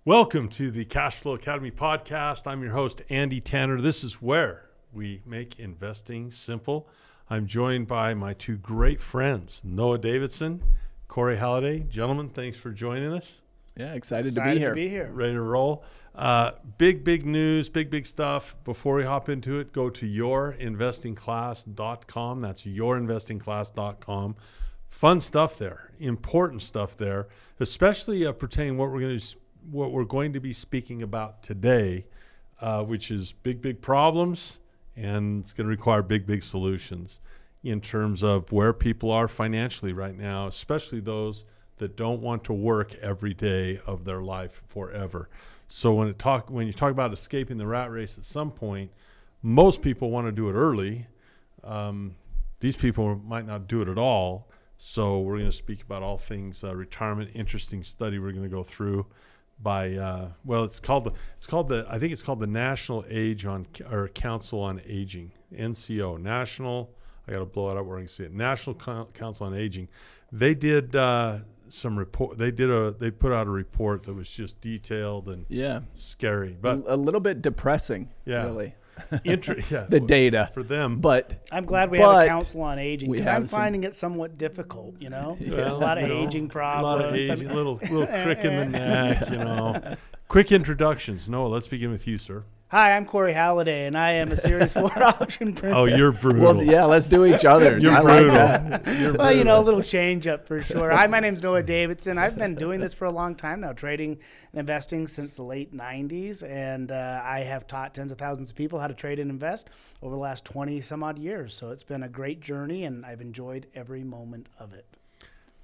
Welcome to the Cashflow Academy podcast. I'm your host, Andy Tanner. This is where we make investing simple. I'm joined by my two great friends, Noah Davidson, Corey Halliday. Gentlemen, thanks for joining us. Yeah, excited to be here. Ready to roll. Big news, big stuff. Before we hop into it, go to yourinvestingclass.com. That's yourinvestingclass.com. Fun stuff there, important stuff there, especially pertaining what we're going to be speaking about today, which is big problems, and it's going to require big solutions in terms of where people are financially right now, especially those that don't want to work every day of their life forever. So when you talk about escaping the rat race at some point, most people want to do it early. These people might not do it at all. So we're going to speak about all things retirement. Interesting study we're going to go through by it's called the National Council on Aging, NCO, National. I got to blow it up where I can see it. National Council on Aging. They did some report. They put out a report that was just detailed and scary, but a little bit depressing. Really. The data for them, but I'm glad we have a council on aging, because I'm finding it somewhat difficult. A lot of aging problems, a lot of aging, little crick in the neck. Quick introductions. Noah, let's begin with you, sir. Hi, I'm Corey Halliday, and I am a Series 4 option principal. Oh, you're brutal. Well, yeah, let's do each other's. You're brutal. Like a little change up for sure. Hi, my name's Noah Davidson. I've been doing this for a long time now, trading and investing since the late 90s, and I have taught tens of thousands of people how to trade and invest over the last 20 some odd years. So it's been a great journey, and I've enjoyed every moment of it.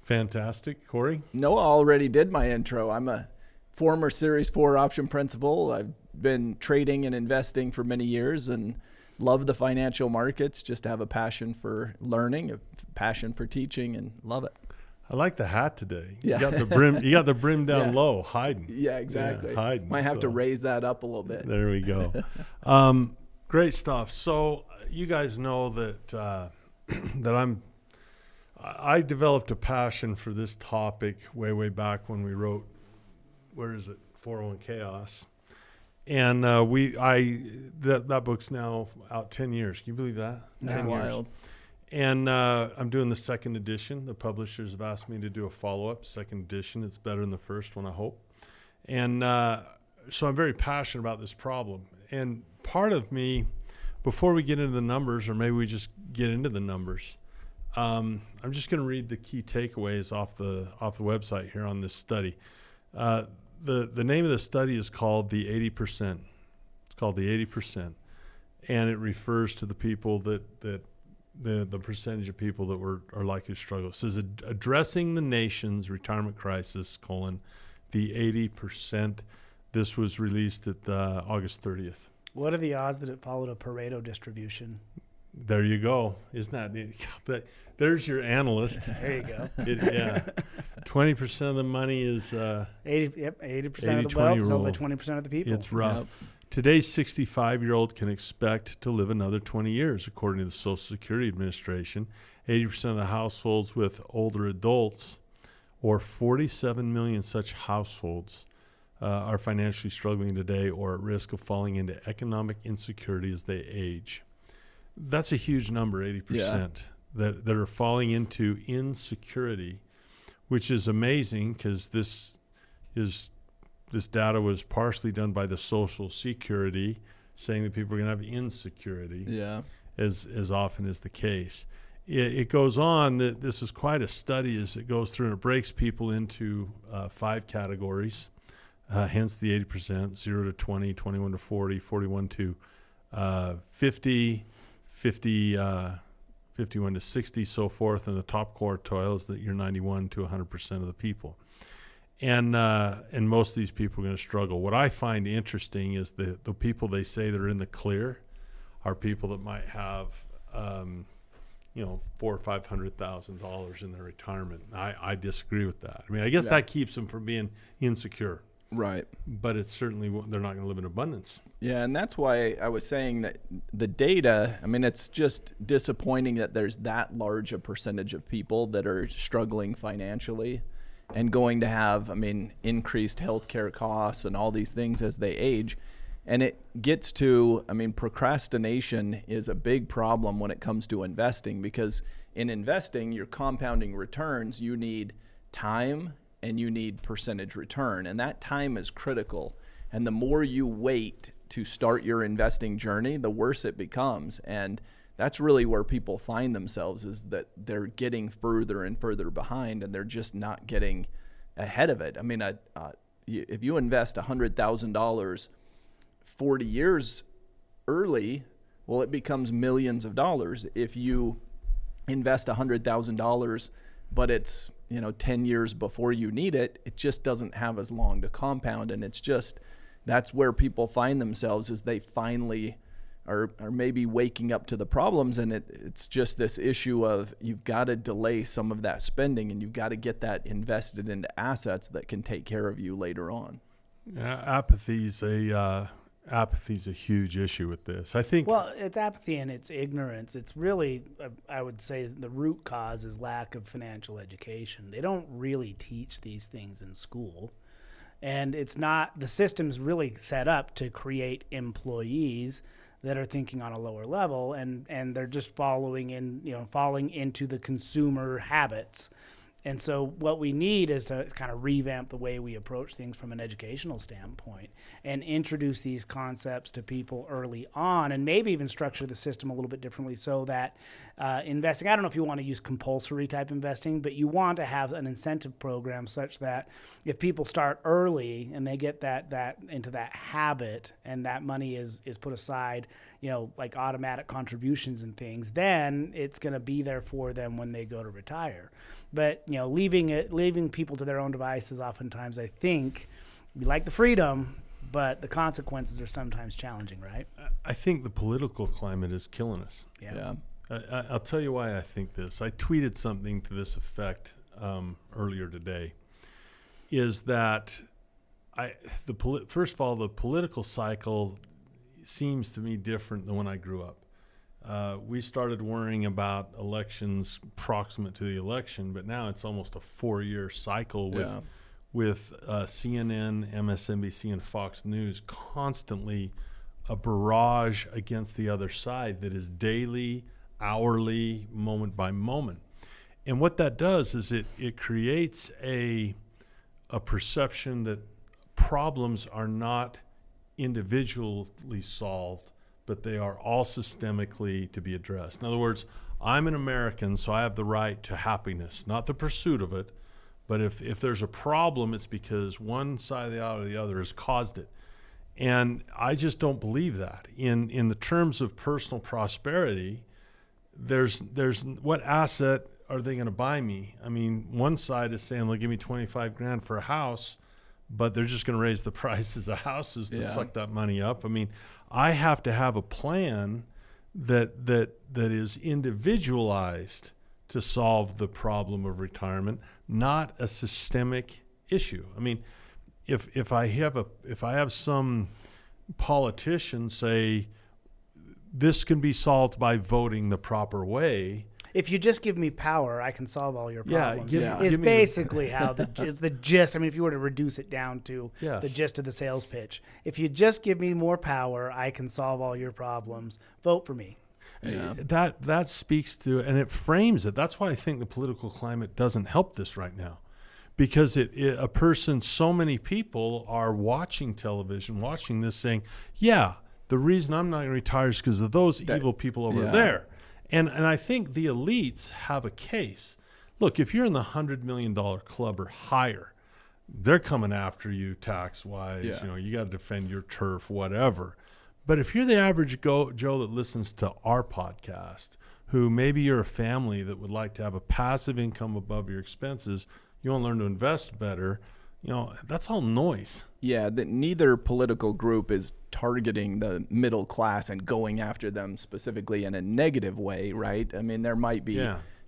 Fantastic. Corey? Noah already did my intro. I'm a former Series 4 option principal. I've been trading and investing for many years and love the financial markets. Just have a passion for learning, a passion for teaching, and love it. I like the hat today. Yeah. You got the brim down low, hiding. Yeah, exactly. Yeah, hiding. Might have to raise that up a little bit. There we go. Great stuff. So you guys know that I developed a passion for this topic way back when we wrote, where is it? 401 Chaos. And that book's now out 10 years. Can you believe that? That's wild. And I'm doing the second edition. The publishers have asked me to do a follow-up, second edition. It's better than the first one, I hope. And so I'm very passionate about this problem. And part of me, before we get into the numbers, or maybe we just get into the numbers, I'm just going to read the key takeaways off the website here on this study. The name of the study is called the 80%. It's called the 80%, and it refers to the people that the percentage of people that are likely to struggle. It says addressing the nation's retirement crisis, the 80%. This was released at August 30th. What are the odds that it followed a Pareto distribution? There you go. Isn't that there's your analyst. There you go. 20% of the money is 80% of the wealth is owned by 20% of the people. It's rough. Yep. Today's 65-year-old can expect to live another 20 years, according to the Social Security Administration. 80% of the households with older adults, or 47 million such households, are financially struggling today or at risk of falling into economic insecurity as they age. That's a huge number, 80%, that are falling into insecurity, which is amazing, because this data was partially done by the Social Security, saying that people are going to have insecurity, as often is the case. It goes on that this is quite a study as it goes through, and it breaks people into 5 categories, hence the 80%, 0 to 20, 21 to 40, 41 to 50, 51 to 60, so forth, and the top quartile is that you're 91 to 100% of the people. And most of these people are going to struggle. What I find interesting is the people they say that are in the clear are people that might have, $400,000 or $500,000 in their retirement. I disagree with that. I mean, I guess that keeps them from being insecure. Right. But it's certainly, they're not going to live in abundance. Yeah, and that's why I was saying that the data, I mean, it's just disappointing that there's that large a percentage of people that are struggling financially. and going to have, increased healthcare costs and all these things as they age. And it gets to, procrastination is a big problem when it comes to investing, because in investing, you're compounding returns. You need time and you need percentage return. And that time is critical. And the more you wait to start your investing journey, the worse it becomes. And that's really where people find themselves, is that they're getting further and further behind, and they're just not getting ahead of it. If you invest $100,000 40 years early, well, it becomes millions of dollars. If you invest $100,000, but it's 10 years before you need it, it just doesn't have as long to compound. And that's where people find themselves, is they finally are maybe waking up to the problems. And it's just this issue of, you've got to delay some of that spending, and you've got to get that invested into assets that can take care of you later on. Apathy's a huge issue with this, I think. Well, it's apathy and it's ignorance. It's really, I would say, the root cause is lack of financial education. They don't really teach these things in school. And the system's really set up to create employees that are thinking on a lower level, and they're just falling into the consumer habits. And so what we need is to kind of revamp the way we approach things from an educational standpoint, and introduce these concepts to people early on, and maybe even structure the system a little bit differently, so that investing, I don't know if you want to use compulsory type investing, but you want to have an incentive program such that if people start early and they get that into that habit, and that money is put aside, like automatic contributions and things, then it's going to be there for them when they go to retire. But leaving people to their own devices, oftentimes, I think, we like the freedom, but the consequences are sometimes challenging, right? I think the political climate is killing us. Yeah. I'll tell you why I think this. I tweeted something to this effect earlier today, is that first of all, the political cycle seems to me different than when I grew up. We started worrying about elections proximate to the election, but now it's almost a 4-year cycle with CNN, MSNBC, and Fox News constantly a barrage against the other side that is daily, hourly, moment by moment. And what that does is it creates a perception that problems are not individually solved, but they are all systemically to be addressed. In other words, I'm an American, so I have the right to happiness, not the pursuit of it. But if there's a problem, it's because one side of the aisle or the other has caused it. And I just don't believe that. In the terms of personal prosperity, there's what asset are they going to buy me? One side is saying, they'll give me $25,000 for a house, but they're just going to raise the prices of houses to suck that money up. I have to have a plan that is individualized to solve the problem of retirement, not a systemic issue. If I have some politician say this can be solved by voting the proper way. If you just give me power, I can solve all your problems. Is give me basically how is the gist. If you were to reduce it down to the gist of the sales pitch, if you just give me more power, I can solve all your problems. Vote for me. Yeah. That speaks to, and it frames it. That's why I think the political climate doesn't help this right now, because so many people are watching television, watching this, saying, the reason I'm not going to retire is because of those evil people over there. And I think the elites have a case. Look, if you're in the $100 million club or higher, they're coming after you tax-wise. You got to defend your turf, whatever. But if you're the average Joe that listens to our podcast, who maybe you're a family that would like to have a passive income above your expenses, you want to learn to invest better, that's all noise. Yeah, that neither political group is targeting the middle class and going after them specifically in a negative way, right? There might be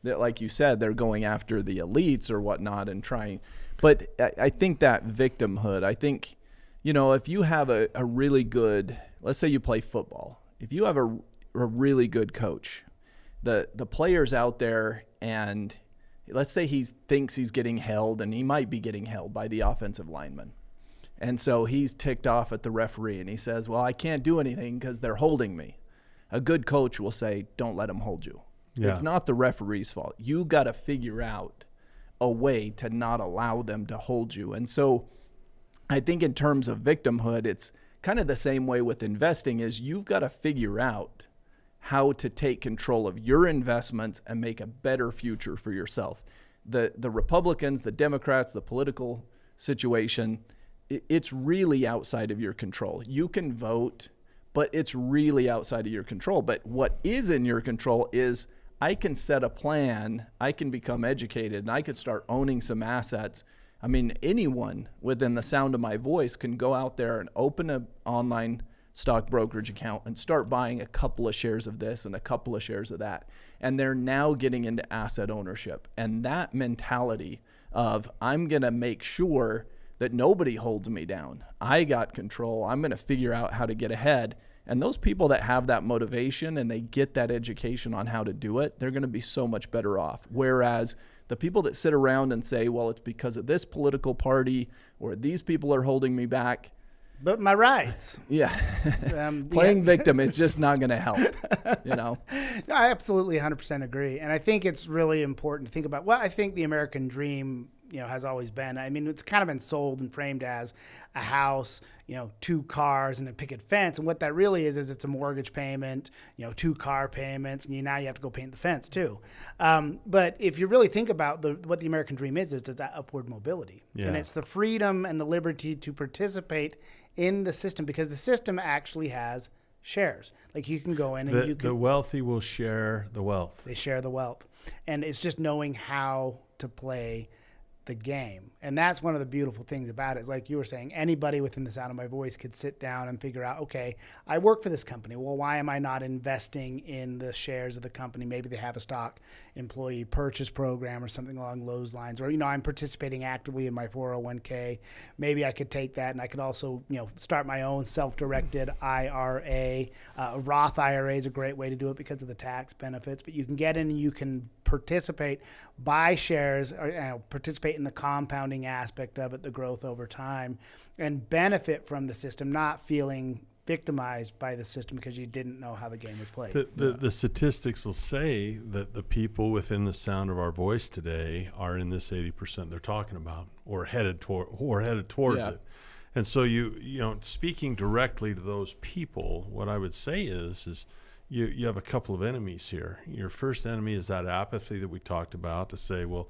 that, like you said, they're going after the elites or whatnot and trying. But I think that victimhood, if you have a really good, let's say you play football, if you have a really good coach, the players out there, and let's say he thinks he's getting held, and he might be getting held by the offensive lineman. And so he's ticked off at the referee, and he says, well, I can't do anything because they're holding me. A good coach will say, don't let them hold you. Yeah. It's not the referee's fault. You got to figure out a way to not allow them to hold you. And so I think in terms of victimhood, it's kind of the same way with investing, is you've got to figure out how to take control of your investments and make a better future for yourself. The Republicans, the Democrats, the political situation, it's really outside of your control. You can vote, but it's really outside of your control. But what is in your control is I can set a plan, I can become educated, and I could start owning some assets. I mean, anyone within the sound of my voice can go out there and open an online stock brokerage account and start buying a couple of shares of this and a couple of shares of that. And they're now getting into asset ownership. And that mentality of I'm going to make sure that nobody holds me down. I got control. I'm going to figure out how to get ahead. And those people that have that motivation and they get that education on how to do it, they're going to be so much better off. Whereas the people that sit around and say, well, it's because of this political party or these people are holding me back. But my rights. Yeah. Playing victim, it's just not going to help, you know? No, I absolutely 100% agree. And I think it's really important to think about what I think the American dream, has always been. I mean, it's kind of been sold and framed as a house, 2 cars and a picket fence. And what that really is it's a mortgage payment, 2 car payments, and now you have to go paint the fence too. But if you really think about what the American dream is that upward mobility. Yeah. And it's the freedom and the liberty to participate in the system, because the system actually has shares. Like you can go in and the wealthy will share the wealth. They share the wealth. And it's just knowing how to play the game. And that's one of the beautiful things about it. Is like you were saying, anybody within the sound of my voice could sit down and figure out, okay, I work for this company. Well, why am I not investing in the shares of the company? Maybe they have a stock employee purchase program or something along those lines. Or, I'm participating actively in my 401k. Maybe I could take that and I could also, start my own self-directed IRA. Roth IRA is a great way to do it because of the tax benefits. But you can get in and you can participate, buy shares, or participate in the compounding aspect of it, the growth over time, and benefit from the system, not feeling victimized by the system because you didn't know how the game was played. The statistics will say that the people within the sound of our voice today are in this 80% they're talking about, or headed towards it. And so speaking directly to those people, what I would say is you have a couple of enemies here. Your first enemy is that apathy that we talked about, to say, well,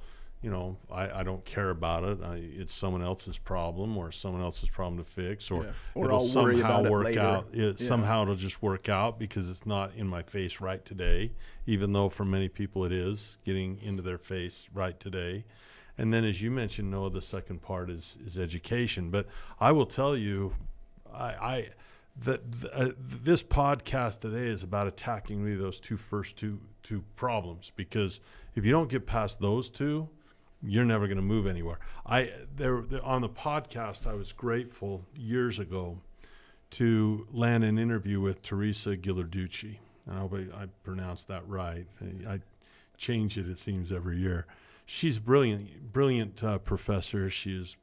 I don't care about it. It's someone else's problem or someone else's problem to fix, or it'll I'll worry about it work later. out. Somehow it'll just work out because it's not in my face right today, even though for many people it is getting into their face right today. And then, as you mentioned, Noah, the second part is education. But I will tell you, this podcast today is about attacking really those first two problems, because if you don't get past those two, you're never going to move anywhere. On the podcast, I was grateful years ago to land an interview with Teresa Ghilarducci. I hope I pronounced that right. I change it seems every year. She's a brilliant professor. She was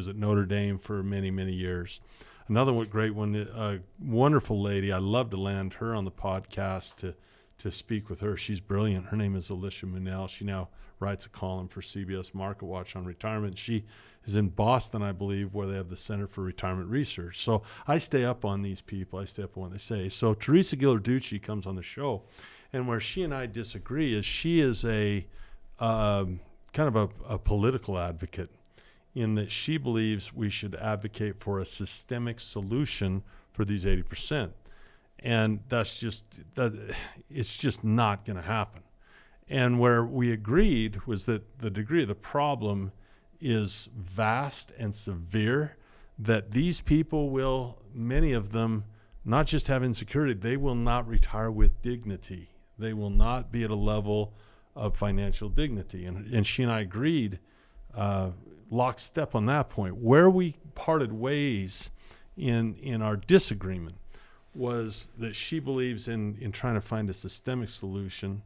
at Notre Dame for many, many years. Another great one, a wonderful lady. I love to land her on the podcast to speak with her. She's brilliant. Her name is Alicia Munell. She now writes a column for CBS Market Watch on retirement. She is in Boston, I believe, where they have the Center for Retirement Research. So I stay up on these people. I stay up on what they say. So Teresa Ghilarducci comes on the show, and where she and I disagree is she is a kind of a political advocate, in that she believes we should advocate for a systemic solution for these 80%. And it's just not going to happen. And where we agreed was that the degree of the problem is vast and severe, that these people will, many of them, not just have insecurity, they will not retire with dignity. They will not be at a level of financial dignity. And she and I agreed lockstep on that point. Where we parted ways in our disagreement was that she believes in trying to find a systemic solution,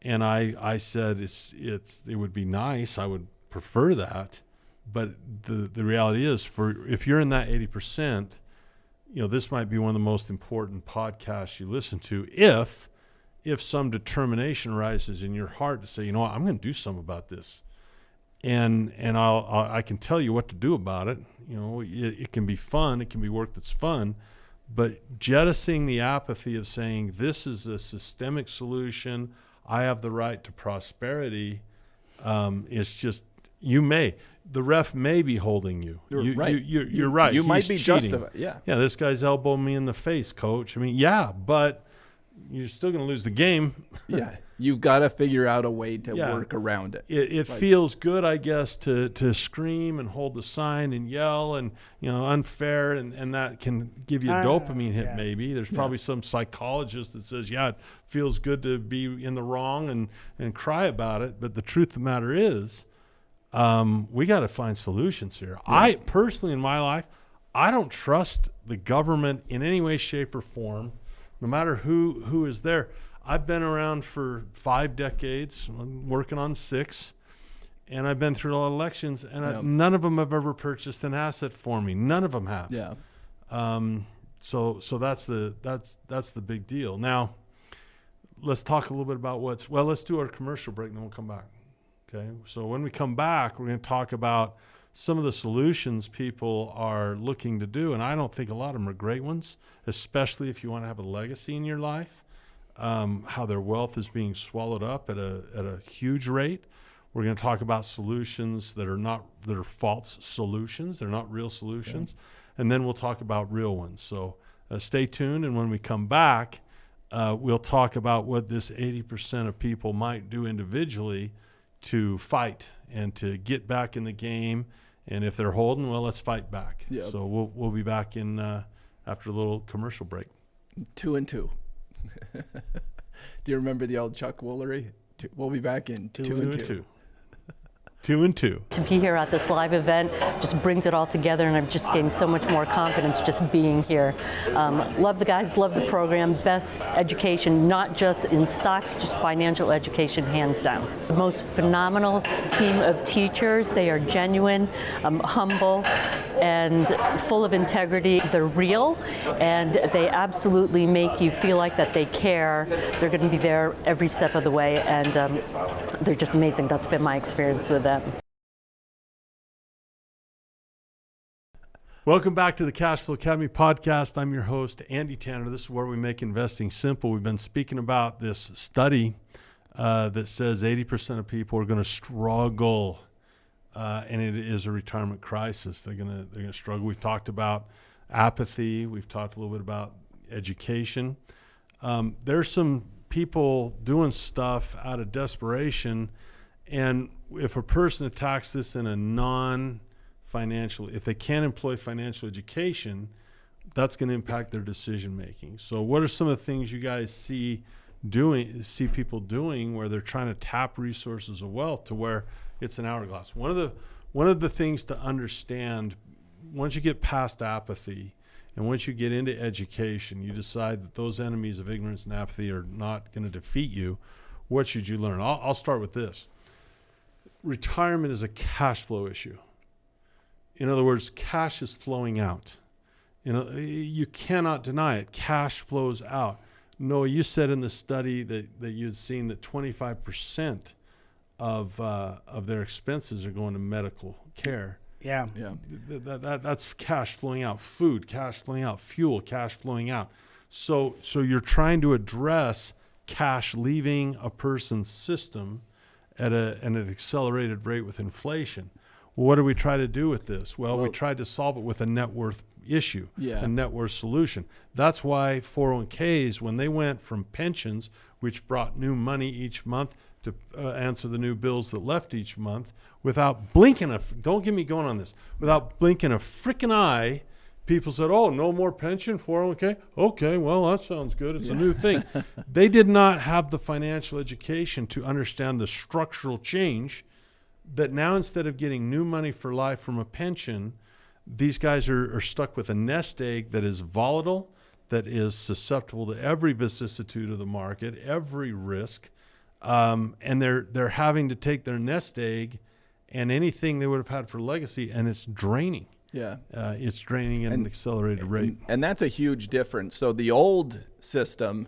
And I said it would be nice. I would prefer that. But the reality is, if you're in that 80%, this might be one of the most important podcasts you listen to if some determination arises in your heart to say, you know what, I'm going to do something about this. And I can tell you what to do about it. It can be fun. It can be work that's fun. But jettisoning the apathy of saying this is a systemic solution, I have the right to prosperity, it's just, the ref may be holding you. You're right. You're right. You He's might be cheating. justified. Yeah. Yeah, this guy's elbowing me in the face, coach. I mean, yeah, but you're still going to lose the game. Yeah. You've got to figure out a way to work around it. It feels good, I guess, to scream and hold the sign and yell and, unfair, and that can give you a dopamine hit maybe. There's probably some psychologist that says, it feels good to be in the wrong and cry about it. But the truth of the matter is, we got to find solutions here. Yeah. I personally, in my life, I don't trust the government in any way, shape, or form, no matter who is there. I've been around for 5 decades, I'm working on 6, and I've been through a lot of elections, and none of them have ever purchased an asset for me. None of them have. Yeah. So that's the big deal. Now, let's talk a little bit about let's do our commercial break, and then we'll come back. Okay. So when we come back, we're going to talk about some of the solutions people are looking to do, and I don't think a lot of them are great ones, especially if you want to have a legacy in your life. How their wealth is being swallowed up at a huge rate. We're going to talk about solutions that are false solutions. They're not real solutions. Okay. And then we'll talk about real ones. So stay tuned. And when we come back, we'll talk about what this 80% of people might do individually to fight and to get back in the game. And if they're holding, let's fight back. Yep. So we'll be back in after a little commercial break. 2 and 2. Do you remember the old Chuck Woolery? We'll be back in 2 and 2. 2 and 2. To be here at this live event just brings it all together, and I've just gained so much more confidence just being here. Love the guys, love the program. Best education, not just in stocks, just financial education, hands down. The most phenomenal team of teachers. They are genuine, humble, and full of integrity. They're real, and they absolutely make you feel like that they care. They're going to be there every step of the way, and they're just amazing. That's been my experience with them. Welcome back to the Cashflow Academy podcast. I'm your host, Andy Tanner. This is where we make investing simple. We've been speaking about this study that says 80% of people are going to struggle, and it is a retirement crisis. They're going to struggle. We've talked about apathy. We've talked a little bit about education. There's some people doing stuff out of desperation, and if a person attacks this in a non-financial, if they can't employ financial education, that's going to impact their decision making. So what are some of the things you guys see people doing where they're trying to tap resources of wealth to where it's an hourglass? One of the things to understand, once you get past apathy and once you get into education, you decide that those enemies of ignorance and apathy are not going to defeat you. What should you learn? I'll start with this. Retirement is a cash flow issue. In other words, cash is flowing out. You cannot deny it. Cash flows out. Noah, you said in the study that you'd seen that 25% of their expenses are going to medical care. Yeah. That's cash flowing out. Food, cash flowing out. Fuel, cash flowing out. So you're trying to address cash leaving a person's system at an accelerated rate with inflation. Well, what do we try to do with this? Well, we tried to solve it with a net worth issue, a net worth solution. That's why 401ks, when they went from pensions, which brought new money each month to answer the new bills that left each month, without blinking don't get me going on this, without blinking a freaking eye, people said, oh, no more pension, 401k? Okay, well, that sounds good. It's a new thing. They did not have the financial education to understand the structural change that now, instead of getting new money for life from a pension, these guys are stuck with a nest egg that is volatile, that is susceptible to every vicissitude of the market, every risk. and they're having to take their nest egg and anything they would have had for legacy, and it's draining. Yeah. It's draining at an accelerated rate. And that's a huge difference. So the old system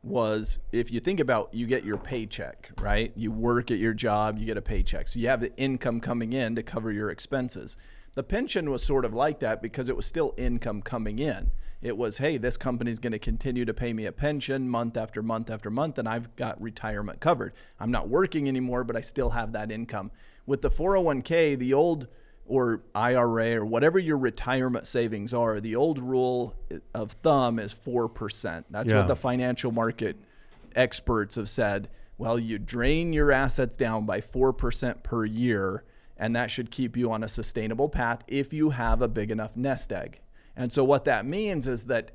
was, if you think about, you get your paycheck, right? You work at your job, you get a paycheck. So you have the income coming in to cover your expenses. The pension was sort of like that because it was still income coming in. It was, hey, this company's going to continue to pay me a pension month after month after month, and I've got retirement covered. I'm not working anymore, but I still have that income. With the 401k, the old, or IRA, or whatever your retirement savings are, the old rule of thumb is 4%. That's what the financial market experts have said. Well, you drain your assets down by 4% per year, and that should keep you on a sustainable path if you have a big enough nest egg. And so what that means is that,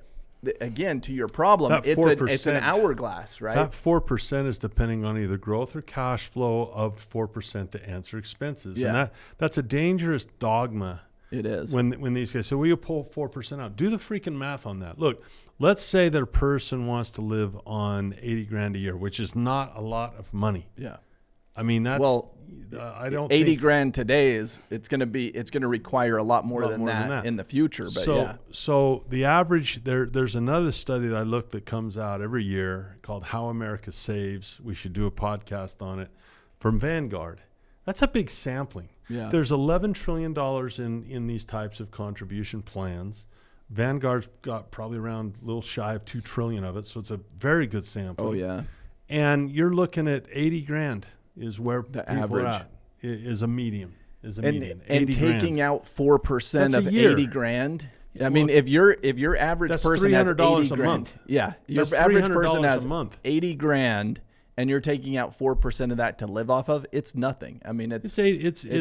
again, to your problem, it's an hourglass, right? That 4% is depending on either growth or cash flow of 4% to answer expenses. Yeah. And that's a dangerous dogma. It is. When these guys say, well, you pull 4% out. Do the freaking math on that. Look, let's say that a person wants to live on 80 grand a year, which is not a lot of money. Yeah. I mean, that's, I don't 80 think, grand today it's going to require a lot more than that in the future. But so the average, there's another study that I look that comes out every year called How America Saves. We should do a podcast on it, from Vanguard. That's a big sampling. Yeah. There's $11 trillion in these types of contribution plans. Vanguard's got probably around a little shy of 2 trillion of it. So it's a very good sample. Oh yeah. And you're looking at 80 grand is where The people average. are at, is a medium. And 80 taking grand. out 4% That's a of year. 80 grand. I mean, if your average that's person has 80 $300 a grand, month. yeah, your That's average $300 person has a month. 80 grand, and you're taking out 4% of that to live off of. It's nothing. I mean, it's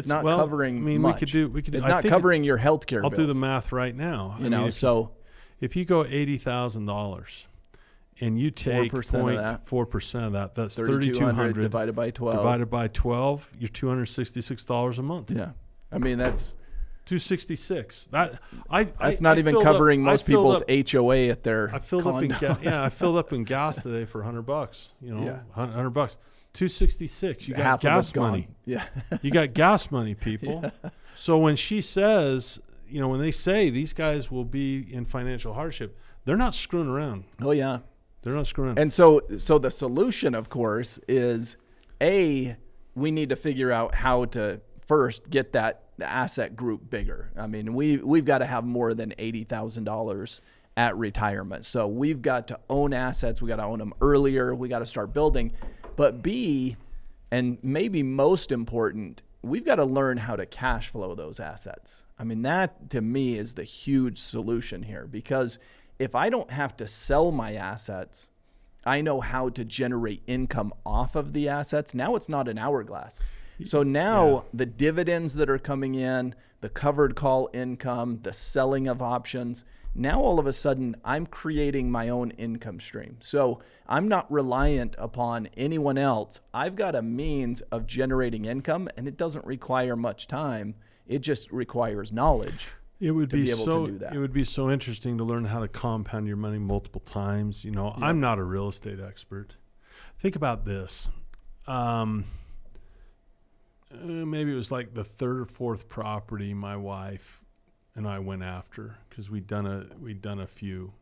not well, covering I mean, much. we could do. It's I not think covering your healthcare I'll bills. do the math right now. You know, so if you go $80,000 and you take 4% of that. 4% of that, that's 3,200 $3,200 divided by 12. divided by 12. You're $266 a month. Yeah, I mean that's $266. that's not even covering most people's HOA at their I filled condo. up in I filled up in gas today for $100. You know, Yeah. $100. $266. You got Half of gas it's gone. money. Yeah, You got gas money, people. So when she says, you know, when they say these guys will be in financial hardship, they're not screwing around. oh yeah. They're not screwing around. And so the solution, of course, is we need to figure out how to first get the asset group bigger. I mean, we've got to have more than $80,000 at retirement. So we've got to own assets. We got to own them earlier. We got to start building. But B, and maybe most important, we've got to learn how to cash flow those assets. I mean, that to me is the huge solution here, because if I don't have to sell my assets, I know how to generate income off of the assets. Now it's not an hourglass. So now the dividends that are coming in, the covered call income, the selling of options, now all of a sudden I'm creating my own income stream. So I'm not reliant upon anyone else. I've got a means of generating income, and it doesn't require much time. It just requires knowledge. It would to be be able to so. do that. It would be so interesting to learn how to compound your money multiple times. You know, I'm not a real estate expert. Think about this. Maybe it was like the third or fourth property my wife and I went after, because we'd done a few.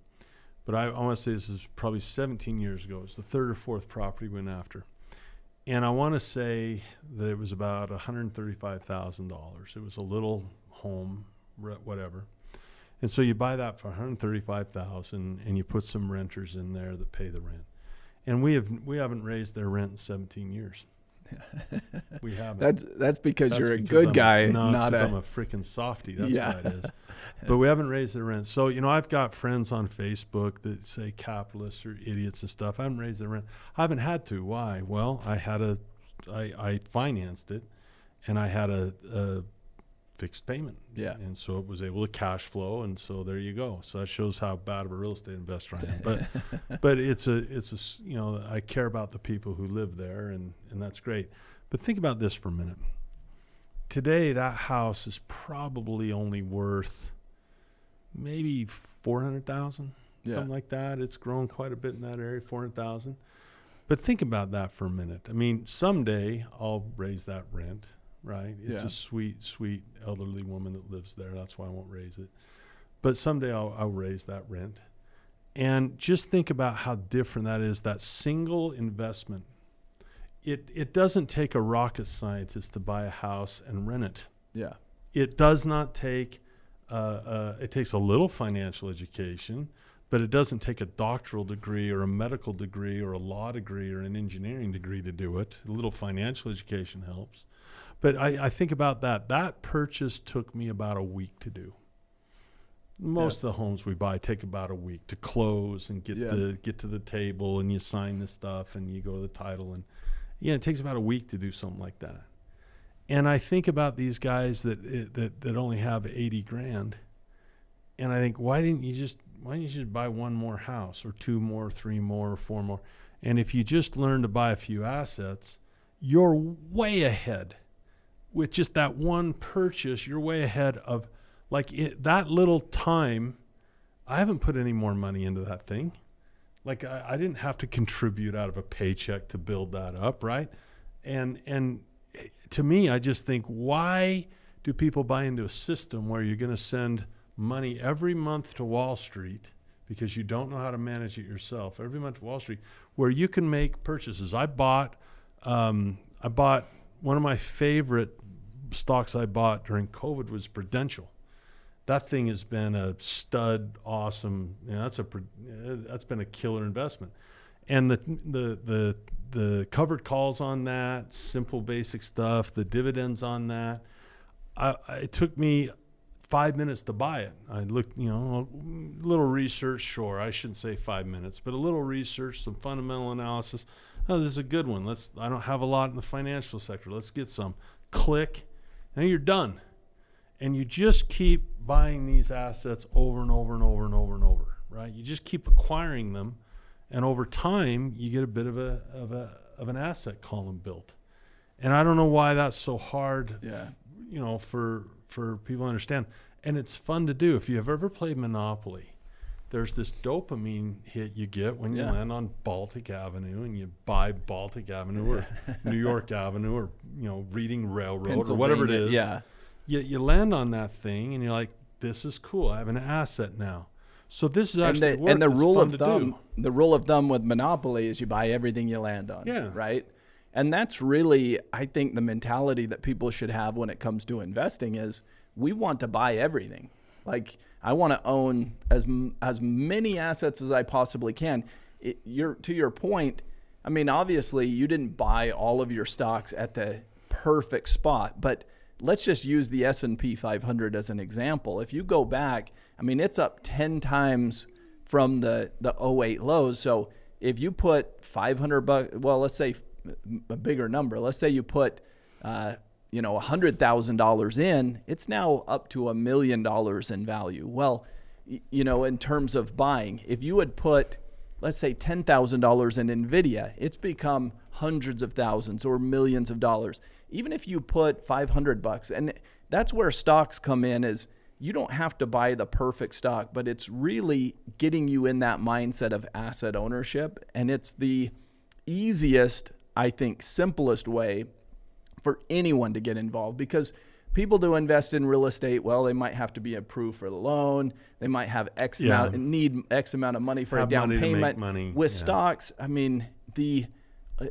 But I want to say this is probably 17 years ago. It's the third or fourth property we went after. And I want to say that it was about $135,000. It was a little home, whatever. And so you buy that for $135,000, and you put some renters in there that pay the rent. And we haven't raised their rent in 17 years. We haven't. That's because you're a because good I'm guy, No, it's not 'cause a. I'm a freaking softie. That's Yeah. what it is. But we haven't raised their rent. So, you know, I've got friends on Facebook that say capitalists are idiots and stuff. I haven't raised their rent. I haven't had to. Why? Well, I financed it, and I had a fixed payment. Yeah. And so it was able to cash flow, and so there you go. So that shows how bad of a real estate investor I am. But it's a you know, I care about the people who live there, and that's great. But think about this for a minute. Today, that house is probably only worth maybe $400,000, Yeah. something like that. It's grown quite a bit in that area, $400,000. But think about that for a minute. I mean, someday I'll raise that rent, right? It's Yeah. a sweet, sweet elderly woman that lives there. That's why I won't raise it. But someday I'll raise that rent. And just think about how different that is, that single investment. It doesn't take a rocket scientist to buy a house and rent it. Yeah. It does not take, it takes a little financial education, but it doesn't take a doctoral degree or a medical degree or a law degree or an engineering degree to do it. A little financial education helps. But I think about that. That purchase took me about a week to do. Most of the homes we buy take about a week to close and get to the table, and you sign the stuff and you go to the title, and it takes about a week to do something like that. And I think about these guys that only have 80 grand, and I think, why didn't you just buy one more house or two more, three more, or four more? And if you just learn to buy a few assets, you're way ahead. With just that one purchase, you're way ahead of, that little time. I haven't put any more money into that thing. Like, I didn't have to contribute out of a paycheck to build that up, right? And to me, I just think, why do people buy into a system where you're going to send money every month to Wall Street because you don't know how to manage it yourself, every month to Wall Street, where you can make purchases? I bought one of my favorite stocks I bought during COVID was Prudential. That thing has been a stud, awesome. That's been a killer investment, and the covered calls on that, simple basic stuff, the dividends on that. It took me 5 minutes to buy it. I looked, a little research. Sure, I shouldn't say 5 minutes, but a little research, some fundamental analysis. Oh, this is a good one. I don't have a lot in the financial sector. Let's get some. Click, now you're done. And you just keep buying these assets over and over and over and over and over, right? You just keep acquiring them, and over time you get a bit of an asset column built. And I don't know why that's so hard, for people to understand. And it's fun to do. If you have ever played Monopoly, there's this dopamine hit you get when you land on Baltic Avenue and you buy Baltic Avenue or New York Avenue or Reading Railroad or whatever it is. Yeah. You land on that thing and you're like, this is cool. I have an asset now. So this is actually work. And the that's rule fun of to thumb, do. the rule of thumb with Monopoly is you buy everything you land on. Yeah. Right. And that's really, I think, the mentality that people should have when it comes to investing is we want to buy everything. Like, I want to own as many assets as I possibly can. To your point, I mean, obviously you didn't buy all of your stocks at the perfect spot, but let's just use the S&P 500 as an example. If you go back, I mean, it's up 10 times from the 08 lows. So if you put $500, well, let's say a bigger number. Let's say you put, $100,000 in, it's now up to $1 million in value. Well, in terms of buying, if you had put, let's say $10,000 in NVIDIA, it's become hundreds of thousands or millions of dollars. Even if you put $500, and that's where stocks come in, is you don't have to buy the perfect stock, but it's really getting you in that mindset of asset ownership. And it's the easiest, I think, simplest way for anyone to get involved, because people to invest in real estate, well, they might have to be approved for the loan. They might have need X amount of money for a down payment. With stocks, I mean,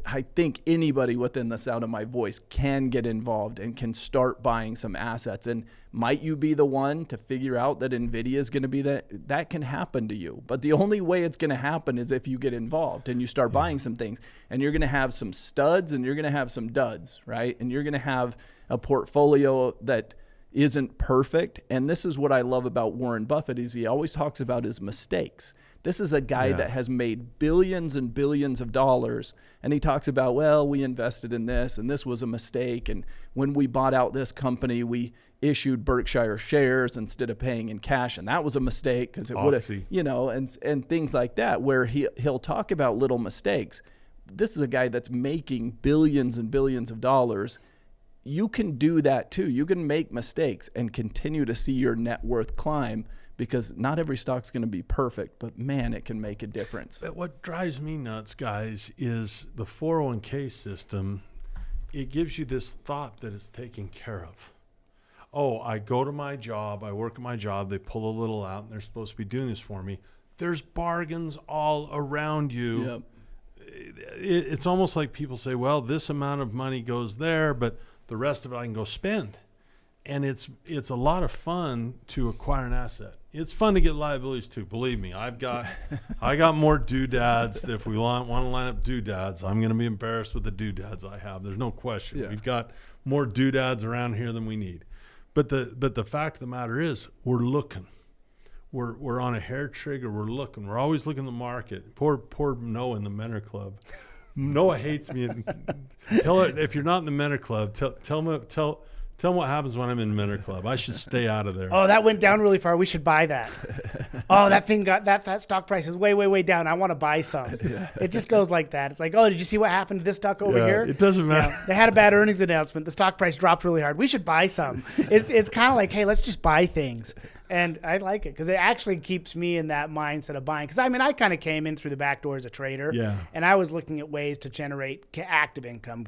I think anybody within the sound of my voice can get involved and can start buying some assets. And might you be the one to figure out that NVIDIA is going to be that can happen to you. But the only way it's going to happen is if you get involved and you start buying some things. And you're going to have some studs and you're going to have some duds, right? And you're going to have a portfolio that isn't perfect. And this is what I love about Warren Buffett, is he always talks about his mistakes. This is a guy that has made billions and billions of dollars. And he talks about, well, we invested in this and this was a mistake. And when we bought out this company, we issued Berkshire shares instead of paying in cash. And that was a mistake because it would have, and things like that, where he'll talk about little mistakes. This is a guy that's making billions and billions of dollars. you can do that too. You can make mistakes and continue to see your net worth climb, because not every stock's going to be perfect, but man, it can make a difference. But what drives me nuts, guys, is the 401k system. It gives you this thought that it's taken care of. Oh, I go to my job, I work at my job, they pull a little out, and they're supposed to be doing this for me. There's bargains all around you. Yep. It's almost like people say, well, this amount of money goes there, but the rest of it I can go spend. And it's a lot of fun to acquire an asset. It's fun to get liabilities too. Believe me, I got more doodads. That if we want to line up doodads, I'm going to be embarrassed with the doodads I have. There's no question. Yeah. We've got more doodads around here than we need. But the fact of the matter is, we're looking. We're on a hair trigger. We're looking. We're always looking at the market. Poor Noah in the Mentor Club. Noah hates me. Tell her, if you're not in the Mentor Club, tell him what happens when I'm in Mentor Club. I should stay out of there. Oh, that went down really far. We should buy that. Oh, that thing got that stock price is way down. I want to buy some. Yeah. It just goes like that. It's like, oh, did you see what happened to this stock over here? It doesn't matter. Yeah, they had a bad earnings announcement. The stock price dropped really hard. We should buy some. It's kind of like, hey, let's just buy things. And I like it because it actually keeps me in that mindset of buying. Because, I mean, I kind of came in through the back door as a trader. Yeah. And I was looking at ways to generate active income,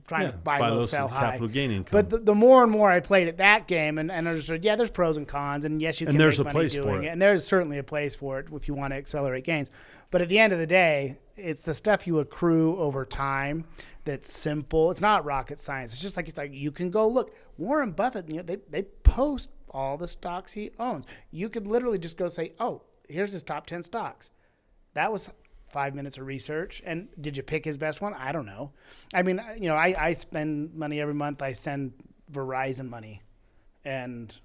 trying to buy low, sell high. Capital gain income. But the more and more I played at that game and understood, there's pros and cons. And yes, you can there's make a money place for doing it. it. And there's certainly a place for it if you want to accelerate gains. But at the end of the day, it's the stuff you accrue over time that's simple. It's not rocket science. It's like you can go look. Warren Buffett, they post all the stocks he owns. You could literally just go say, oh, here's his top 10 stocks. That was 5 minutes of research. And did you pick his best one? I don't know. I mean, I spend money every month. I send Verizon money, and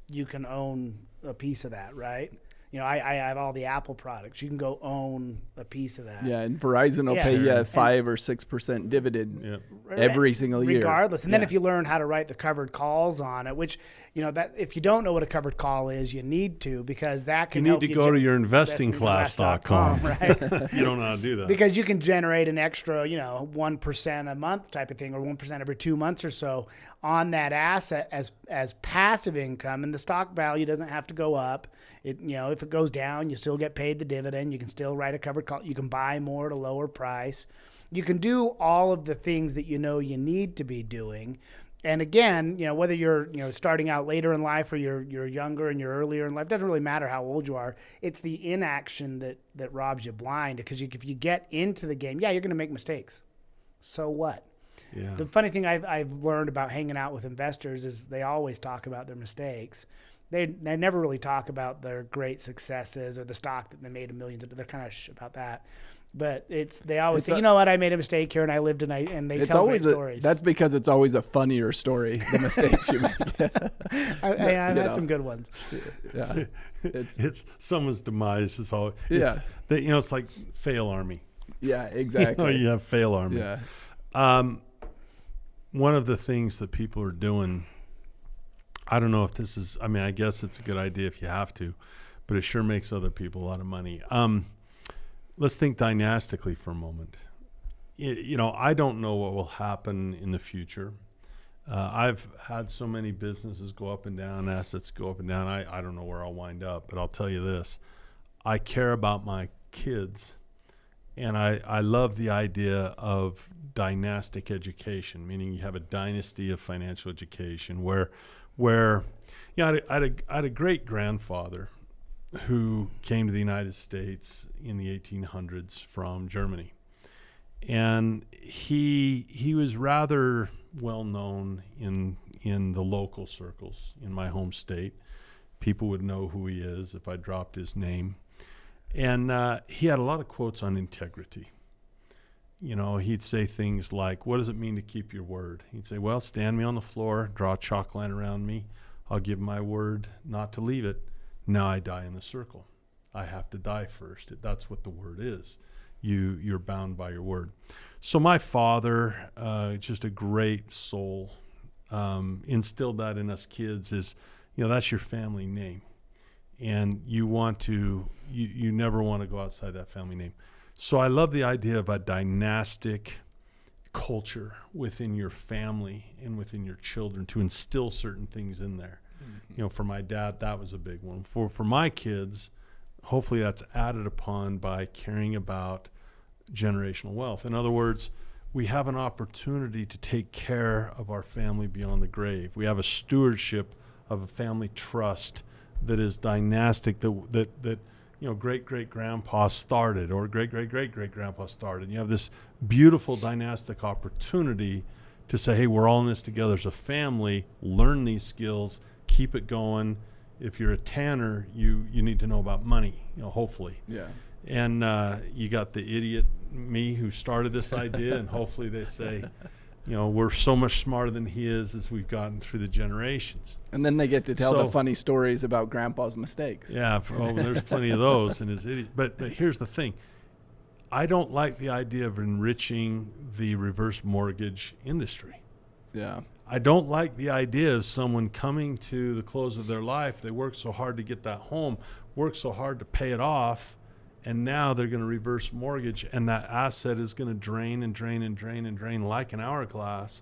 you can own a piece of that, right? I have all the Apple products. You can go own a piece of that. Yeah, and Verizon will pay you a 5 or 6% dividend every single year. Regardless. And then if you learn how to write the covered calls on it, which, that if you don't know what a covered call is, you need to, because that can help you. You need to go to your investingclass.com. Right? You don't know how to do that. Because you can generate an extra, 1% a month type of thing, or 1% every 2 months or so on that asset as passive income, and the stock value doesn't have to go up. If it goes down, you still get paid the dividend. You can still write a covered call. You can buy more at a lower price. You can do all of the things that you need to be doing. And again, whether you're starting out later in life or you're younger and you're earlier in life, doesn't really matter how old you are. It's the inaction that robs you blind. Because if you get into the game, you're going to make mistakes. So what? Yeah. The funny thing I've learned about hanging out with investors is they always talk about their mistakes. They never really talk about their great successes or the stock that they made millions. They're kind of about that. But they always say, what, I made a mistake here and I lived and they tell great stories. That's because it's always a funnier story, the mistakes you make. I've had some good ones. Yeah. It's someone's demise is all. It's like fail army. Yeah, exactly. You have fail army. Yeah. One of the things that people are doing, I don't know if this is, I guess it's a good idea if you have to, but it sure makes other people a lot of money. Let's think dynastically for a moment. I don't know what will happen in the future. I've had so many businesses go up and down, assets go up and down. I don't know where I'll wind up, but I'll tell you this. I care about my kids, and I love the idea of dynastic education, meaning you have a dynasty of financial education where I had a great grandfather who came to the United States in the 1800s from Germany, and he was rather well known in the local circles in my home state. People would know who he is if I dropped his name, and he had a lot of quotes on integrity. He'd say things like, what does it mean to keep your word? He'd say, well, stand me on the floor, draw a chalk line around me. I'll give my word not to leave it. Now I die in the circle. I have to die first. That's what the word is. You're bound by your word. So my father, just a great soul, instilled that in us kids is, that's your family name. And you never want to go outside that family name. So I love the idea of a dynastic culture within your family and within your children, to instill certain things in there. You know, for my dad, that was a big one. For my kids, hopefully that's added upon by caring about generational wealth. In other words, we have an opportunity to take care of our family beyond the grave. We have a stewardship of a family trust that is dynastic, that you know, great-great-grandpa started, or great-great-great-great-grandpa started. You have this beautiful dynastic opportunity to say, hey, we're all in this together as a family, learn these skills, keep it going. If you're a tanner, you need to know about money, you know, hopefully. Yeah. And you got the idiot me who started this idea, and hopefully they say, you know, we're so much smarter than he is as we've gotten through the generations. And then they get to tell the So- funny stories about grandpa's mistakes. Yeah, there's plenty of those in his idiot. But here's the thing. I don't like the idea of enriching the reverse mortgage industry. Yeah. I don't like the idea of someone coming to the close of their life. They worked so hard to get that home, worked so hard to pay it off, and now they're going to reverse mortgage, and that asset is going to drain and drain and drain and drain like an hourglass,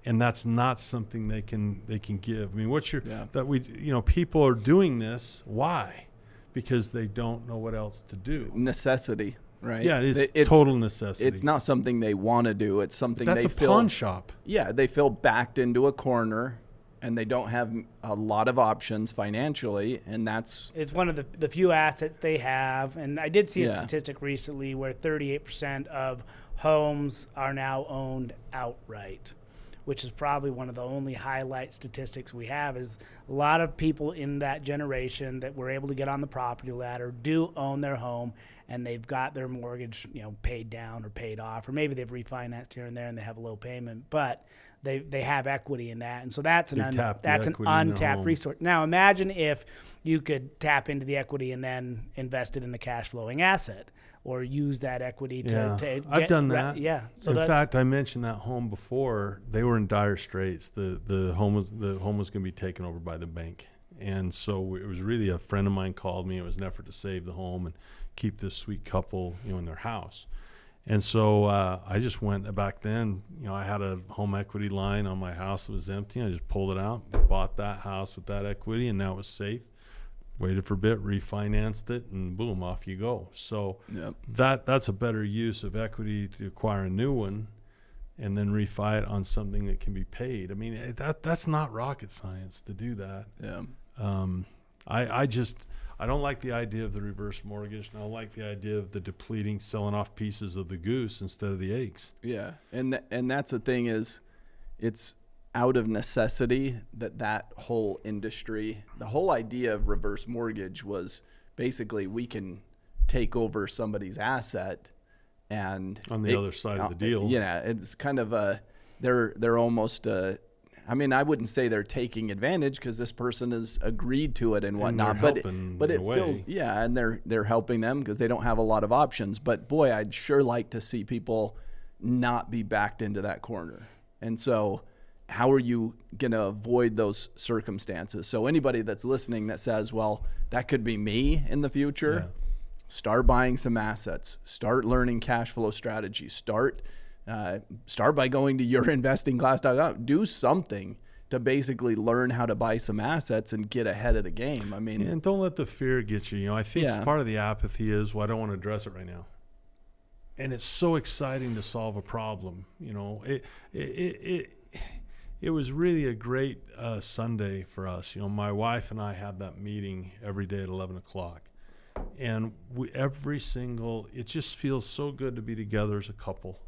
and that's not something they can give. I mean, people are doing this. Why? Because they don't know what else to do. Necessity, right? Yeah, it's total necessity. It's not something they want to do. It's something That's they a feel. pawn shop. Yeah, they feel backed into a corner, and they don't have a lot of options financially, and that's It's one of the few assets they have. And I did see a Yeah. statistic recently where 38% of homes are now owned outright, which is probably one of the only highlight statistics we have. Is a lot of people in that generation that were able to get on the property ladder do own their home, and they've got their mortgage, you know, paid down or paid off, or maybe they've refinanced here and there and they have a low payment, but they have equity in that. And so that's an They tap the that's an equity in their untapped home. resource. Now imagine if you could tap into the equity and then invest it in a cash flowing asset, or use that equity to I've get done that. Yeah. So in that's, fact, I mentioned that home before. They were in dire straits. The home was going to be taken over by the bank, and so it was really a friend of mine called me. It was an effort to save the home and keep this sweet couple, you know, in their house. And so I just went back then. You know, I had a home equity line on my house that was empty. I just pulled it out, bought that house with that equity, and now it was safe. Waited for a bit, refinanced it, and boom, off you go. So Yep. that's a better use of equity to acquire a new one, and then refi it on something that can be paid. I mean, that's not rocket science to do that. yeah. I don't like the idea of the reverse mortgage, and I don't like the idea of the depleting, selling off pieces of the goose instead of the eggs. Yeah, and that's the thing is, it's out of necessity that whole industry, the whole idea of reverse mortgage was basically we can take over somebody's asset, and On the other side of the deal. Yeah, it's kind of they're almost I mean, I wouldn't say they're taking advantage because this person has agreed to it and whatnot, they're but helping but in it a way. feels and they're helping them because they don't have a lot of options. But boy, I'd sure like to see people not be backed into that corner. And so, how are you going to avoid those circumstances? So anybody that's listening that says, "Well, that could be me in the future," start buying some assets, start learning cash flow strategies, start by going to yourinvestingclass.com. Do something to basically learn how to buy some assets and get ahead of the game. I mean, And don't let the fear get you. You know, I think Yeah. part of the apathy is, well, I don't want to address it right now. And it's so exciting to solve a problem. You know, it was really a great Sunday for us. You know, my wife and I had that meeting every day at 11 o'clock. And it just feels so good to be together as a couple.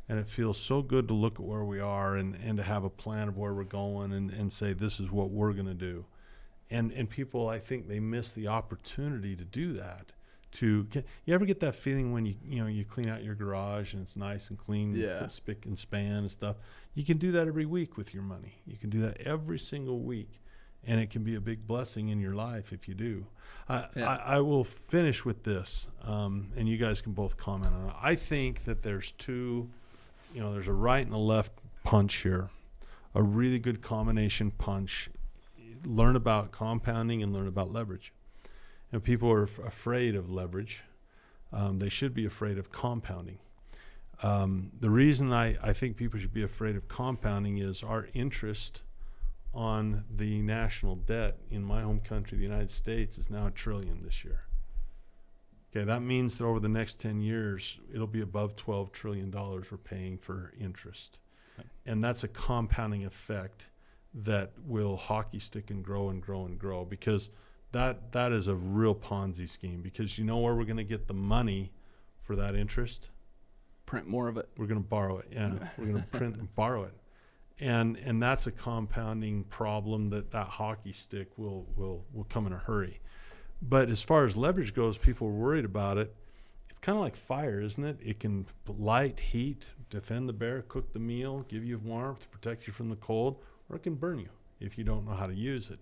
And it feels so good to look at where we are and to have a plan of where we're going and say, this is what we're going to do. And people, I think they miss the opportunity to do that. You ever get that feeling when you clean out your garage and it's nice and clean, Yeah. spick and span and stuff? You can do that every week with your money. You can do that every single week. And it can be a big blessing in your life if you do. I will finish with this, and you guys can both comment on it. I think that there's there's a right and a left punch here, a really good combination punch. Learn about compounding and learn about leverage. And people are afraid of leverage. They should be afraid of compounding. The reason I think people should be afraid of compounding is our interest on the national debt in my home country, the United States, is now $1 trillion this year. Okay, that means that over the next 10 years, it'll be above $12 trillion we're paying for interest. Right. And that's a compounding effect that will hockey stick and grow and grow and grow, because that is a real Ponzi scheme, because you know where we're going to get the money for that interest? Print more of it. We're going to borrow it. Yeah, we're going to print and borrow it. And that's a compounding problem that hockey stick will come in a hurry. But as far as leverage goes, people are worried about it. It's kind of like fire, isn't it? It can light, heat, defend the bear, cook the meal, give you warmth, protect you from the cold, or it can burn you if you don't know how to use it.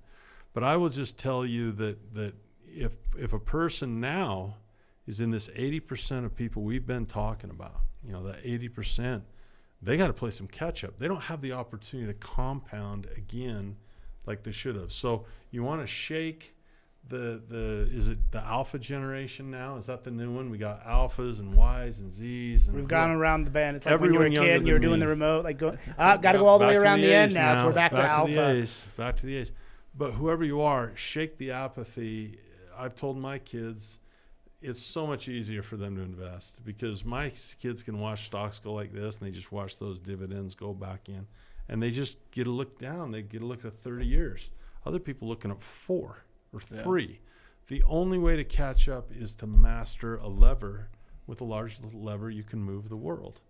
But I will just tell you that if a person now is in this 80% of people we've been talking about, that 80%, they got to play some catch up. They don't have the opportunity to compound again like they should have. So you want to shake is it the alpha generation now? Is that the new one? We got alphas and Ys and Zs. And we've gone around the bend. It's like when you everyone were a kid and you were doing the remote, like got to go all the way around the end now. So we're back to alpha. Back to the A's. But whoever you are, shake the apathy. I've told my kids, it's so much easier for them to invest, because my kids can watch stocks go like this and they just watch those dividends go back in, and they just get a look down. They get a look at 30 years. Other people looking at 4 or 3. The only way to catch up is to master a lever. With a large lever, you can move the world,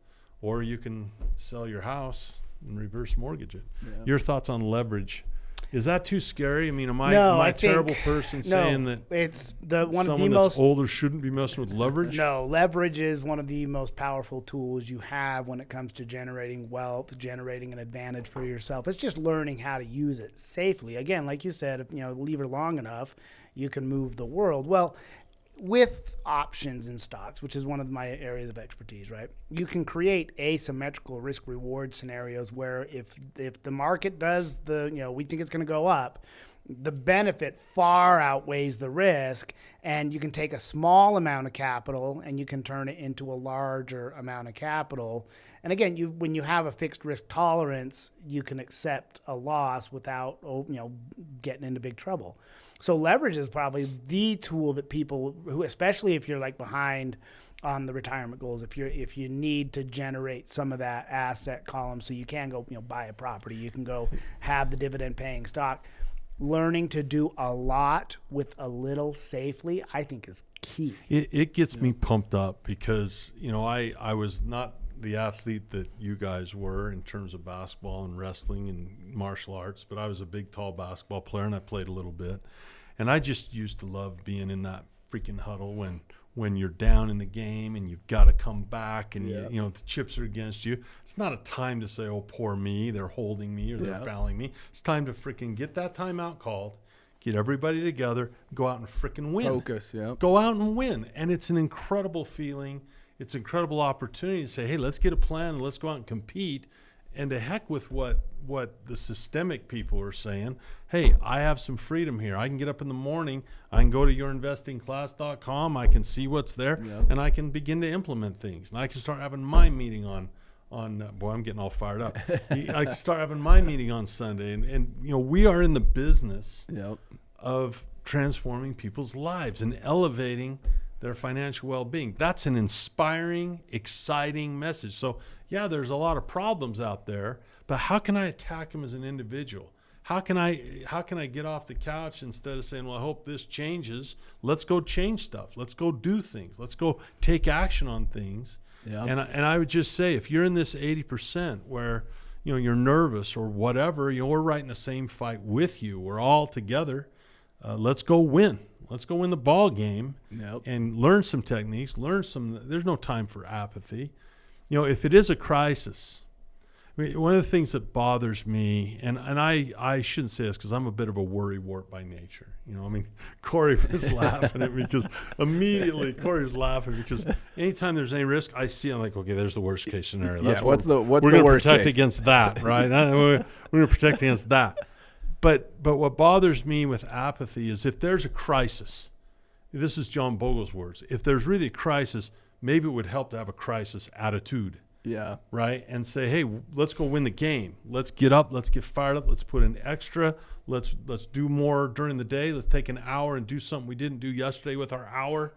or you can sell your house and reverse mortgage it. Yeah. Your thoughts on leverage? Is that too scary? I mean, am I No, a I think- terrible person saying that It's one of someone the that's most older shouldn't be messing with leverage? No, leverage is one of the most powerful tools you have when it comes to generating wealth, generating an advantage for yourself. It's just learning how to use it safely. Again, like you said, if leave her long enough, you can move the world. Well, with options in stocks, which is one of my areas of expertise, right? You can create asymmetrical risk reward scenarios where if the market does we think it's going to go up, the benefit far outweighs the risk, and you can take a small amount of capital and you can turn it into a larger amount of capital. And again, when you have a fixed risk tolerance, you can accept a loss without getting into big trouble. So leverage is probably the tool that people who, especially if you're like behind on the retirement goals, if you need to generate some of that asset column, so you can go buy a property, you can go have the dividend paying stock. Learning to do a lot with a little safely, I think, is key. It gets me pumped up, because I was not the athlete that you guys were in terms of basketball and wrestling and martial arts, but I was a big, tall basketball player, and I played a little bit. And I just used to love being in that freaking huddle when you're down in the game and you've got to come back, and the chips are against you. It's not a time to say, oh, poor me, they're holding me or they're fouling me. It's time to freaking get that timeout called, get everybody together, go out and freaking win. Focus, Go out and win. And it's an incredible feeling. It's an incredible opportunity to say, hey, let's get a plan and let's go out and compete. And to heck with what the systemic people are saying. Hey, I have some freedom here. I can get up in the morning. I can go to yourinvestingclass.com. I can see what's there, and I can begin to implement things. And I can start having my meeting on boy, I'm getting all fired up. I can start having my meeting on Sunday. And we are in the business of transforming people's lives and elevating their financial well-being. That's an inspiring, exciting message. So yeah, there's a lot of problems out there, but how can I attack them as an individual? How can I get off the couch instead of saying, well, I hope this changes? Let's go change stuff. Let's go do things. Let's go take action on things. Yeah. And I would just say, if you're in this 80% where you're nervous or whatever, we're right in the same fight with you. We're all together. Let's go win. Let's go win the ball game and learn some techniques. There's no time for apathy. If it is a crisis, I mean, one of the things that bothers me, and I shouldn't say this because I'm a bit of a worrywart by nature. Corey was laughing at me because immediately Corey was laughing because anytime there's any risk, I see, I'm like, okay, there's the worst case scenario. That's what's the we're going to protect against that, right? We're going to protect against that. But what bothers me with apathy is if there's a crisis, this is John Bogle's words, if there's really a crisis, maybe it would help to have a crisis attitude, Yeah. right? And say, hey, let's go win the game. Let's get up. Let's get fired up. Let's put in extra. Let's do more during the day. Let's take an hour and do something we didn't do yesterday with our hour,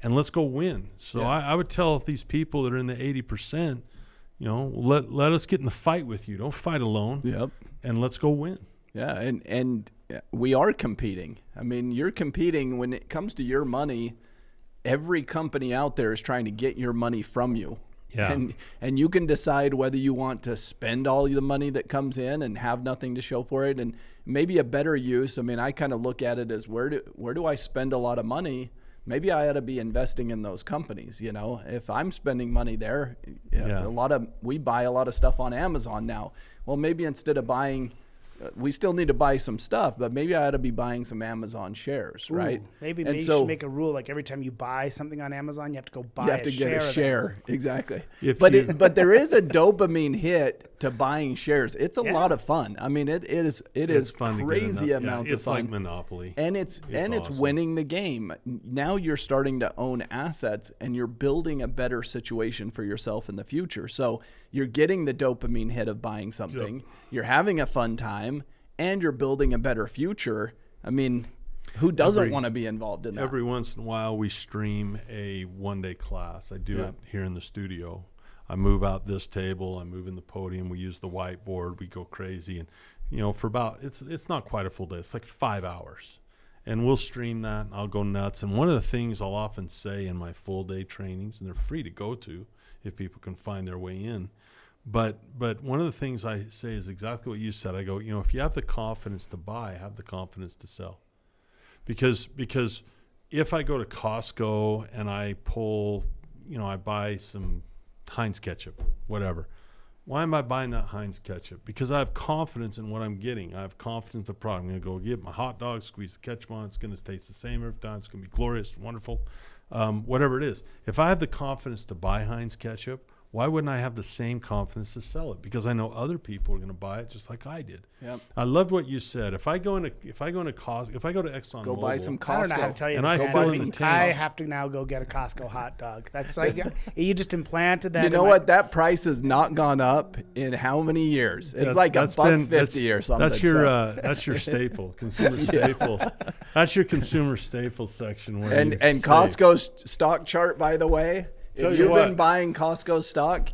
and let's go win. So Yeah. I would tell these people that are in the 80%, let us get in the fight with you. Don't fight alone, Yep. and let's go win. Yeah, and we are competing. I mean, you're competing when it comes to your money. Every company out there is trying to get your money from you. Yeah. And you can decide whether you want to spend all the money that comes in and have nothing to show for it. And maybe a better use, I mean, I kind of look at it as where do I spend a lot of money? Maybe I ought to be investing in those companies. If I'm spending money there, Yeah. we buy a lot of stuff on Amazon now. Well, maybe instead of buying, we still need to buy some stuff, but maybe I ought to be buying some Amazon shares, right? Ooh, maybe And you so should make a rule like every time you buy something on Amazon, you have to go buy you have to share get a of share. Amazon. Exactly. If But you- but there is a dopamine hit to buying shares. It's a Yeah. lot of fun. I mean, it is It's fun to get crazy enough- amounts it's of fun. like Monopoly. And it's awesome. winning the game. Now you're starting to own assets and you're building a better situation for yourself in the future. So you're getting the dopamine hit of buying something. You're having a fun time and you're building a better future. I mean, who doesn't want to be involved in that? Every once in a while, we stream a one-day class. I do Yeah. it here in the studio. I move out this table. I move in the podium. We use the whiteboard. We go crazy, and for about it's not quite a full day. It's like 5 hours, and we'll stream that. And I'll go nuts. And one of the things I'll often say in my full day trainings, and they're free to go to if people can find their way in. But one of the things I say is exactly what you said. I go, if you have the confidence to buy, have the confidence to sell. Because if I go to Costco and I pull, I buy some Heinz ketchup, whatever. Why am I buying that Heinz ketchup? Because I have confidence in what I'm getting. I have confidence in the product. I'm going to go get my hot dog, squeeze the ketchup on. It's going to taste the same every time. It's going to be glorious, wonderful, whatever it is. If I have the confidence to buy Heinz ketchup, why wouldn't I have the same confidence to sell it? Because I know other people are going to buy it just like I did. Yep. I loved what you said. If I go into Costco, if I go to Exxon, Go buy some I don't know how to Costco. tell you And this, I man. fill in I the mean, tank. I have to now go get a Costco hot dog. That's like you just implanted that. You in know my- what? That price has not gone up in how many years? It's like That's $1.50 or something. That's your staple, consumer staples. That's your consumer staples section. Where and you and say- Costco's stock chart, by the way, Tell if you you've been what. buying Costco stock,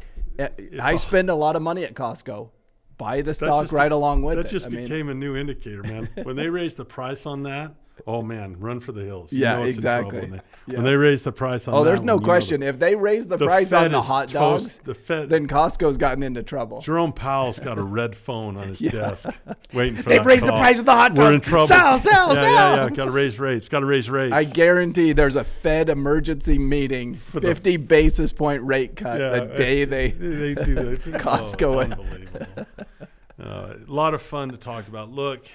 I spend a lot of money at Costco. Buy the stock just- right along with That it. just I mean, became a new indicator, man. When they raised the price on that, oh man, run for the hills. Yeah, know it's in exactly. trouble when Yeah. when they raised the price on that. oh, there's no one, question. If they raise the the price Fed on the is hot toast- dogs, the Fed- then Costco's gotten into trouble. Jerome Powell's got a red phone on his desk waiting for They've that raised the call. price of the hot We're dog. in trouble. Sell, sell, yeah, sell. Yeah. Got to raise rates. Got to raise rates. I guarantee there's a Fed emergency meeting, 50 basis point rate cut the day they do that. Costco. Unbelievable. A lot of fun to talk about. Look,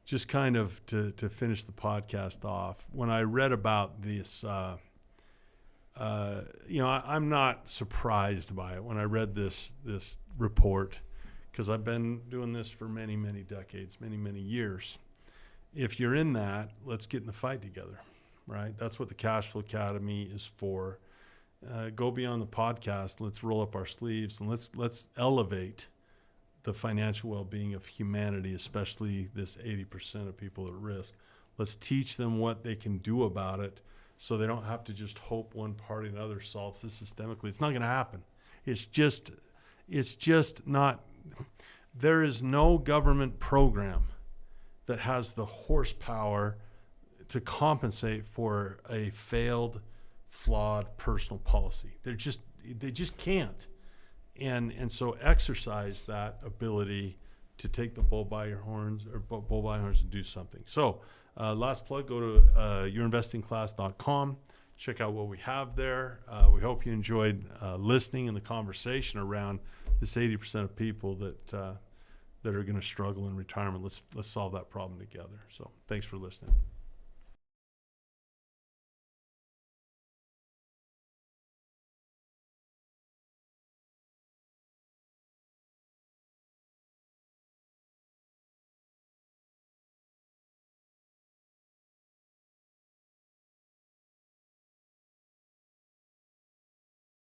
just kind of to finish the podcast off, when I read about this, I'm not surprised by it when I read this report, because I've been doing this for many, many decades, many, many years. If you're in that, let's get in the fight together, right? That's what the Cashflow Academy is for. Go beyond the podcast. Let's roll up our sleeves and let's elevate the financial well-being of humanity, especially this 80% of people at risk. Let's teach them what they can do about it, so they don't have to just hope one party or another solves this systemically. It's not going to happen. It's just not. There is no government program that has the horsepower to compensate for a failed, flawed personal policy. They just can't. And so exercise that ability to take the bull by your horns, and do something. So last plug, go to yourinvestingclass.com. Check out what we have there. We hope you enjoyed listening and the conversation around this 80% of people that are going to struggle in retirement. Let's solve that problem together. So thanks for listening.